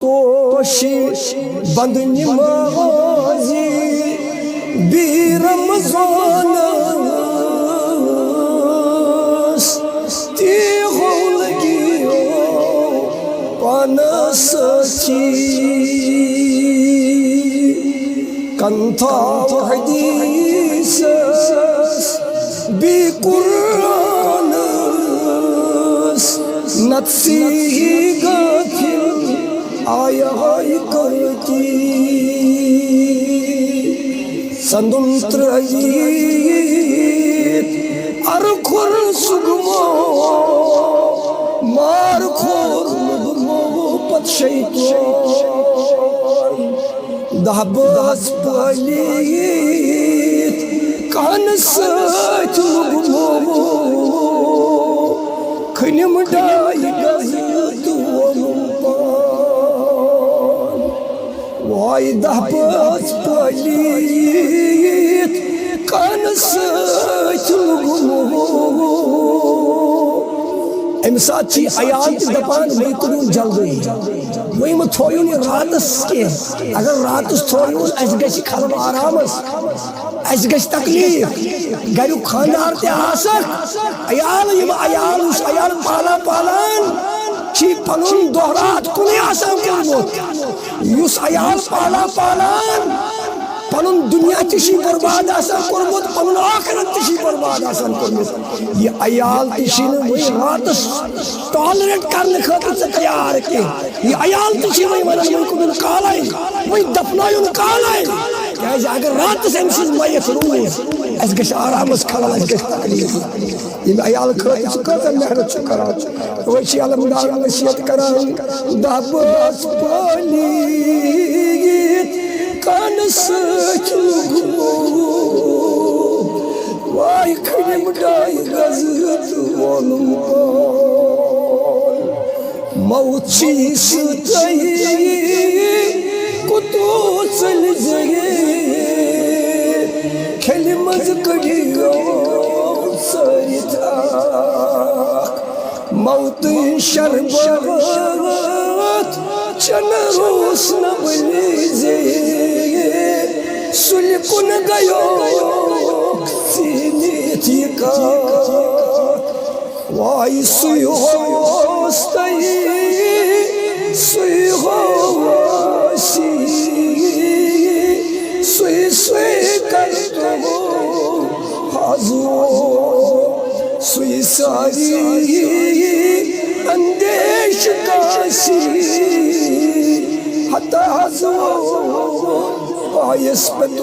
तोशी बंद नमाज़ी बी रमज़ान ती हो लगी हो पानसची कंथा हदीस बी कुरान नत्सी गफिल आया करती संदुंत्र अरखुर सुगमो मार खोर मुगमो पत शैतान दहबस पलीत कान सच मुगमो खनिम डाई गजत वाई दहबस पलीत कान सच मुगमो अमि साथ अयाल दपान वही तुम जल्दी वही मत थोयन रातस के अगर रातस थोयन अस गि खलब आरामस अस गि तकलीफ गरु खानदार अयाल अयाल पाला पालान पनुन दोहरात कुन कोर्मुत अयाल पाला पालान पनुन दुनिया तिशी बर्बाद कोर्मुत पनुन आखिरत तिशी बर्बाद कोर्मुत ये अयाल तिशी वही रातस टॉलरेट करने खातिर तैयार के ये अयाल तिशी वही वही कुन कालाय वही दफनायुन कालाय अगर रातस अम सज मैत रूज अस गि आरामस खलल अस गि तकलीफ यम अयाल खातिर कत मेहनत करान वही अलमदार नसीहत करान दबस पलीत कान सच मुगमो वाई खनिम डाई गजत वोनुम मौत चीस तही कुतो चल जगे खेल मज कड़ियो सरिता मौत शरबत चन रोस न बलिजे सुलकुन गयो सीनीत का वाई सुयो स्तई सुयो सी सुई सुई कर दो हाजो सुई सारी अंदेश काशी हता हाजो पायस पे तो